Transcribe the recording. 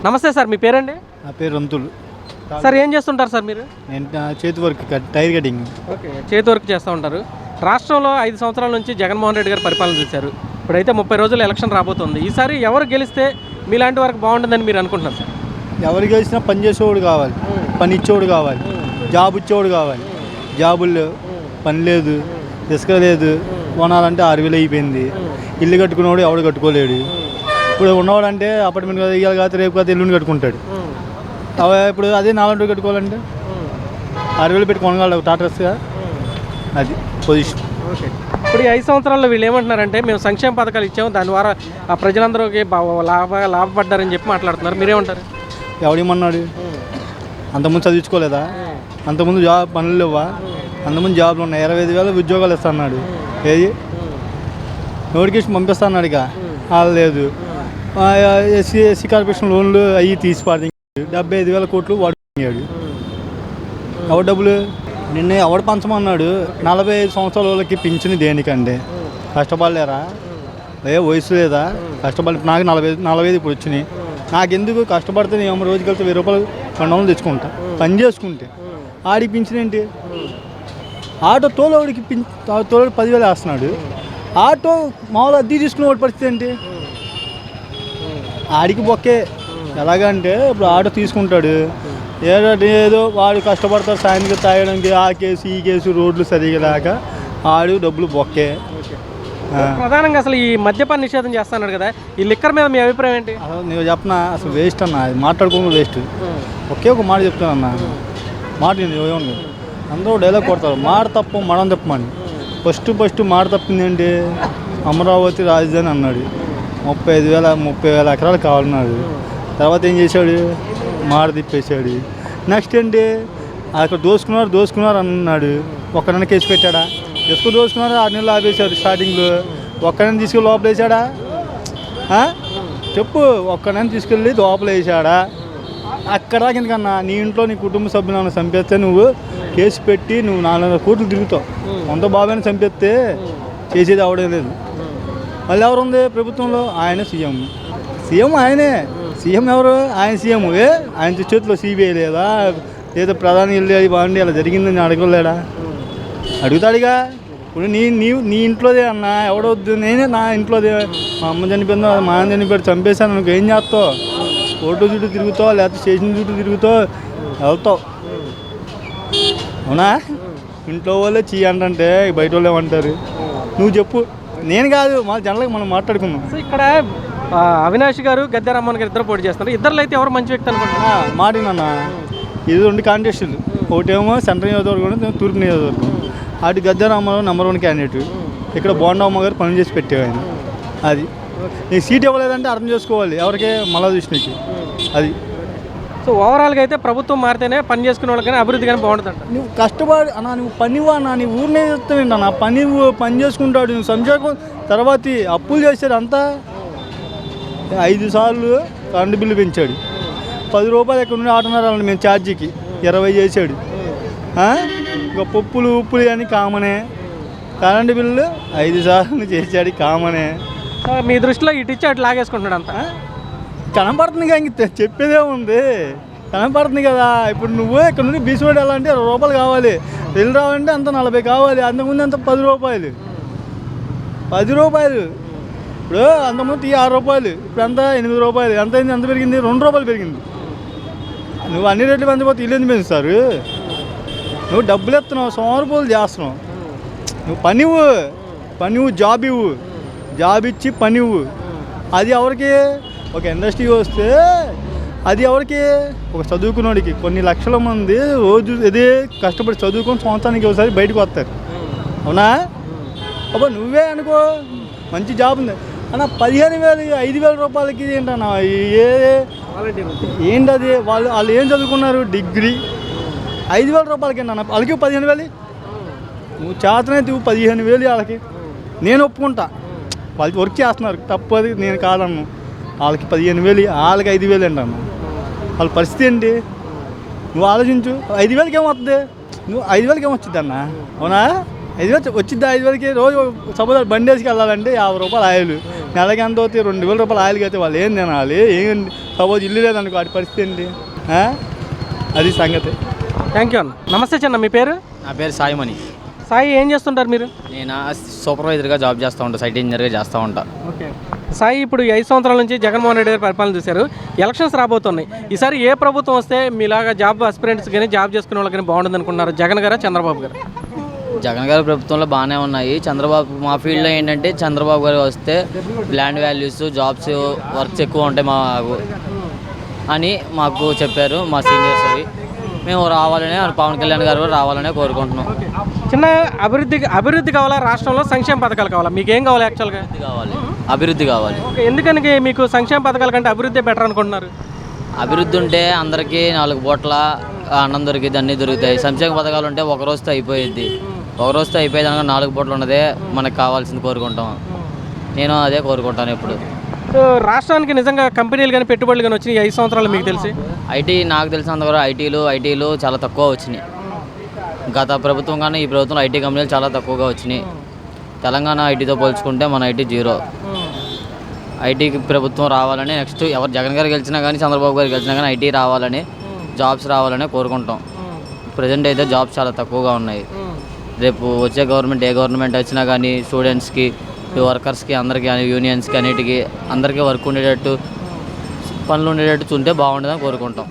నమస్తే సార్, మీ పేరండి? నా పేరు రంతులు సార్. ఏం చేస్తుంటారు సార్ మీరు? నేను చేతి వర్క్ టైర్ కటింగ్. ఓకే, చేతి వర్క్ చేస్తూ ఉంటారు. రాష్ట్రంలో 5 సంవత్సరాల నుంచి జగన్మోహన్ రెడ్డి గారు పరిపాలన చూశారు. ఇప్పుడైతే 30 రోజులు ఎలక్షన్ రాబోతుంది. ఈసారి ఎవరు గెలిస్తే మీలాంటి వరకు బాగుంటుందని మీరు అనుకుంటున్నారు సార్? ఎవరు గెలిచినా పని చేసేవాడు కావాలి, పని ఇచ్చేవాడు కావాలి, జాబ్ ఇచ్చేవాడు కావాలి. జాబులు లేవు, పని లేదు, ఇసుక లేదు, కొనాలంటే 6,000 అయిపోయింది. ఇల్లు కట్టుకునేవాడు ఎవడు కట్టుకోలేడు. ఇప్పుడు ఉన్నవాడు అంటే అపార్ట్మెంట్ కదా, ఇవాళ కాదు రేపు కాదు ఎల్లుండి కట్టుకుంటాడు. ఇప్పుడు అదే 4 రోజులు కట్టుకోవాలంటే 6,000 పెట్టి కొనగలడు టాటర్స్గా. అది పొజిషన్. ఓకే, ఇప్పుడు ఈ 5 సంవత్సరాల్లో వీళ్ళు ఏమంటున్నారంటే మేము సంక్షేమ పథకాలు ఇచ్చాము, దాని ద్వారా ఆ ప్రజలందరికీ లాభపడ్డారని చెప్పి మాట్లాడుతున్నారు. మీరేమంటారు? ఎవడేమన్నాడు? అంతకుముందు చదివించుకోలేదా? అంతకుముందు పనులు లేవా? అంతకుముందు జాబ్లు ఉన్నాయి. 25,000 ఉద్యోగాలు ఇస్తా అన్నాడు. ఏది నోటిఫికేషన్ పంపిస్తా అన్నాడు. ఇక వాళ్ళు లేదు. ఎస్సీ కార్పొరేషన్ లోన్లు అవి తీసి పాడి 75,000 కోట్లు వాడుకున్నాడు. ఎవరు డబ్బులు నిన్న ఎవడు పంచమన్నాడు? 45 సంవత్సరాల వాళ్ళకి పింఛను దేనికండి? కష్టపడలేరా? వయసు లేదా? కష్టపడి నాకు 45 ఇప్పుడు వచ్చినాయి. నాకెందుకు కష్టపడితే నేను రోజుకి వెళ్తే 1000 రూపాయలు 200 తెచ్చుకుంటా పని చేసుకుంటే. ఆడికి పింఛన్ ఏంటి? ఆటో తోలోడికి తోలోడు 10,000 వేస్తున్నాడు. ఆటో మామూలు అద్దె తీసుకునేవాడి పరిస్థితి ఏంటి? ఆడికి బొక్కే. ఎలాగంటే ఇప్పుడు ఆటో తీసుకుంటాడు, ఏదో వాడు కష్టపడతాడు సాయంత్రం తాగడానికి, ఆ కేసు ఈ కేసు రోడ్లు సరిగా లేక ఆడు డబ్బులు బొక్కే. ప్రధానంగా అసలు ఈ మద్యపాన నిషేధం చేస్తున్నాడు కదా, ఈ లిక్కర్ మీద మీ అభిప్రాయం ఏంటి? అసలు నేను చెప్పనా, అసలు వేస్ట్ అన్న, అది మాట్లాడుకోవడం వేస్ట్. ఒకే ఒక మాట చెప్తానన్నా, మాట ఏమన్నా అందరూ డైలాగ్ కొడతారు, మాట తప్పు మనం తప్పమని. ఫస్ట్ మాట తప్పింది ఏంటి? అమరావతి రాజధాని అన్నాడు. 30,000 ఎకరాలు కావాలన్నాడు. తర్వాత ఏం చేశాడు? మాట తిప్పేశాడు. నెక్స్ట్ ఏంటి? అక్కడ దోసుకున్నారు అన్నాడు. ఒక్కడన్నా కేసు పెట్టాడా? ఇసుక దోసుకున్నారు, 6 నెలలు ఆపేశాడు. స్టార్టింగ్లో ఒక్కడన్నా తీసుకెళ్ళి లోపల వేసాడా? చెప్పు, ఒక్కడన్నా తీసుకెళ్ళి లోపల వేసాడా? అక్కడ ఎందుకన్నా నీ ఇంట్లో నీ కుటుంబ సభ్యులను చంపేస్తే నువ్వు కేసు పెట్టి నువ్వు 400 కోట్లు తిరుగుతావు. కొంత బాబాని చంపేస్తే చేసేది అవడం లేదు. మళ్ళీ ఎవరు ఉంది ప్రభుత్వంలో? ఆయన సీఎం ఆయనే. సీఎం ఎవరు? ఆయన సీఎం. ఆయన చేతిలో సిబిఐ లేదా? లేదా ప్రధాని వెళ్ళి బాగుండి అలా జరిగిందని అడగలేడా? అడుగుతాడుగా. ఇప్పుడు నీ ఇంట్లోదే అన్న, ఎవడొద్దు, నేనే నా ఇంట్లోదే. మా అమ్మ చనిపోయిందో మా ఆయన చనిపోయాడు, చంపేశాను, నువ్వు ఏం చేస్తావు? కోర్టు చుట్టూ తిరుగుతావు, లేకపోతే స్టేషన్ చుట్టూ తిరుగుతావు, వెళ్తావు. అవునా? ఇంట్లో వాళ్ళే అంటే బయట వాళ్ళు ఏమంటారు? నువ్వు చెప్పు. నేను కాదు, మా జనరల్గా మనం మాట్లాడుకున్నాం. సో ఇక్కడ అవినాష్ గారు, గద్దె రామ్మోహన్ గారు ఇద్దరు పోటీ చేస్తున్నారు. ఇద్దరు అయితే ఎవరు మంచి వ్యక్తి అనుకుంటున్నా? మాటినన్న, ఇది 2 కాంటెస్టులు. ఒకటేమో సెంట్రల్ నియోజకవర్గం, తూర్పు నియోజకవర్గం. అటు గద్దె రామ్మోహన్ నెంబర్ 1 క్యాండిడేట్. ఇక్కడ బోండమ్మ గారు పని చేసి పెట్టేవి ఆయన. అది నీకు సీట్ ఇవ్వలేదంటే అర్థం చేసుకోవాలి, ఎవరికే మళ్ళా చూసినకి. అది సో ఓవరాల్గా అయితే ప్రభుత్వం మారితేనే పని చేసుకునే వాళ్ళకి అభివృద్ధి కానీ బాగుంటుందంట. నువ్వు కష్టపడి అన్నా, నువ్వు పనివా అన్న, నీ ఊరినే చెప్తావేంటి అన్న? పని చేసుకుంటాడు. నువ్వు సంక్షేమం తర్వాత అప్పులు చేశాడు అంతా. 5 సార్లు కరెంటు బిల్లు పెంచాడు. 10 రూపాయలు ఎక్కడ నుండి 6.5 మేము ఛార్జీకి 20 చేశాడు. ఇంకా పప్పులు ఉప్పులు అని కామనే. కరెంటు బిల్లు 5 సార్లు చేశాడు, కామనే. మీ దృష్టిలో ఇటు ఇచ్చి అటు లాగేసుకుంటున్నాడు అంతా. కనపడుతుంది కదా, ఇంక చెప్పేదే ఉంది, కనపడుతుంది కదా. ఇప్పుడు నువ్వు ఇక్కడ నుండి బీచ్రోడ్ వెళ్ళాలంటే 20 రూపాయలు కావాలి, వెళ్ళి రావాలంటే అంత 40 కావాలి. అంతకుముందు అంత 10 రూపాయలు. ఇప్పుడు అంతకుముందు 6 రూపాయలు, ఇప్పుడు అంతా 8 రూపాయలు. ఎంత అయింది? ఎంత పెరిగింది? 2 రూపాయలు పెరిగింది. నువ్వు అన్ని రేట్లు పెంచిపోతే ఇల్లు ఎందుకు పెంచుతారు? నువ్వు డబ్బులు ఎత్తున్నావు, సోమరిపోలు చేస్తున్నావు. నువ్వు పనివ్వు, జాబ్ ఇచ్చి పనివ్వు. అది ఎవరికి? ఒక ఇండస్ట్రీ వస్తే అది ఎవరికి? ఒక చదువుకున్నోడికి. కొన్ని లక్షల మంది రోజు ఇదే కష్టపడి చదువుకొని సంవత్సరానికి ఒకసారి బయటకు వస్తారు. అవునా? అబ్బా నువ్వే అనుకో, మంచి జాబ్ ఉంది అన్న, 15,000 5,000 రూపాయలకి ఏంటన్నా? ఏంటది? వాళ్ళు ఏం చదువుకున్నారు? డిగ్రీ. 5,000 రూపాయలకి ఏంటన్నా? వాళ్ళకి 15,000. నువ్వు చేతనైతే 15,000 వాళ్ళకి నేను ఒప్పుకుంటా. వాళ్ళు వర్క్ చేస్తున్నారు, తప్పది, నేను కాదన్నా. వాళ్ళకి 15,000, వాళ్ళకి 5,000 ఏంటన్న? వాళ్ళ పరిస్థితి ఏంటి? నువ్వు ఆలోచించు. 5,000కి ఏమవుతుంది? నువ్వు 5,000కి ఏమొచ్చింది అన్న? అవునా? 5,000 వచ్చిద్దా? 5,000కి రోజు సపోజ్ బండి వేసుకు వెళ్ళాలంటే 50 రూపాయలు ఆయిల్, నెలకి ఎంత అవుతాయి? 2,000 రూపాయలు ఆయిల్కి అయితే వాళ్ళు ఏం తినాలి? ఏం సపోజ్ ఇల్లు లేదనుకో వాటి పరిస్థితి ఏంటి? అది సంగతి. థ్యాంక్ యూ అన్న. నమస్తే చిన్న, మీ పేరు? నా పేరు సాయిమణి. సాయి, ఏం చేస్తుంటారు మీరు? నేను సూపర్వైజర్గా జాబ్ చేస్తూ ఉంటాను, సైట్ ఇంజనీర్గా చేస్తూ ఉంటాను. ఓకే సాయి, ఇప్పుడు ఈ 5 సంవత్సరాల నుంచి జగన్మోహన్ రెడ్డి గారు పరిపాలన చూశారు. ఎలక్షన్స్ రాబోతున్నాయి. ఈసారి ఏ ప్రభుత్వం వస్తే మీలాగా జాబ్ అస్పిరెంట్స్ కానీ జాబ్ చేసుకునే వాళ్ళకి బాగుంటుంది అనుకున్నారు? జగన్ గారా, చంద్రబాబు గారు? జగన్ గారి ప్రభుత్వంలో బాగానే ఉన్నాయి. చంద్రబాబు మా ఫీల్డ్లో ఏంటంటే చంద్రబాబు గారు వస్తే ల్యాండ్ వాల్యూస్, జాబ్స్, వర్క్స్ ఎక్కువ ఉంటాయి అని మాకు చెప్పారు మా సీనియర్స్. అవి మేము రావాలనే, పవన్ కళ్యాణ్ గారు కూడా రావాలనే కోరుకుంటున్నాం. చిన్న అభివృద్ధి కావాలా రాష్ట్రంలో? సంక్షేమ పథకాలు కావాలా? మీకు ఏం కావాలి యాక్చువల్గా? అభివృద్ధి కావాలి. ఓకే, ఎందుకని మీకు సంక్షేమ పథకాల కంటే అభివృద్ధి బెటర్ అనుకుంటున్నారు? అభివృద్ధి ఉంటే అందరికీ 4 పూట్ల అన్నం దొరికిద్ది, అన్నీ దొరుకుతాయి. సంక్షేమ పథకాలు ఉంటే ఒక రోజుతో అయిపోయిద్ది. ఒక రోజుతో అయిపోయేది అనగా 4 పూటలు ఉన్నదే మనకు కావాల్సింది కోరుకుంటాం. నేను అదే కోరుకుంటాను ఎప్పుడు. సో రాష్ట్రానికి నిజంగా కంపెనీలు కానీ పెట్టుబడులు కానీ వచ్చినాయి 5 సంవత్సరాలు మీకు తెలిసి? ఐటీ నాకు తెలిసినంత కూడా ఐటీలు చాలా తక్కువ వచ్చినాయి. గత ప్రభుత్వం కానీ ఈ ప్రభుత్వంలో ఐటీ కంపెనీలు చాలా తక్కువగా వచ్చినాయి. తెలంగాణ ఐటీతో పోల్చుకుంటే మన ఐటీ జీరో. ఐటీకి ప్రభుత్వం రావాలని, నెక్స్ట్ ఎవరు జగన్ గారు గెలిచినా కానీ చంద్రబాబు గారు గెలిచినా కానీ ఐటీ రావాలని, జాబ్స్ రావాలని కోరుకుంటాం. ప్రజెంట్ అయితే జాబ్స్ చాలా తక్కువగా ఉన్నాయి. రేపు వచ్చే గవర్నమెంట్ ఏ గవర్నమెంట్ వచ్చినా కానీ స్టూడెంట్స్కి, వర్కర్స్కి, అందరికీ, యూనియన్స్కి, అన్నిటికీ అందరికీ వర్క్ ఉండేటట్టు, పనులు ఉండేటట్టు చూంటే బాగుంటుందని కోరుకుంటాం.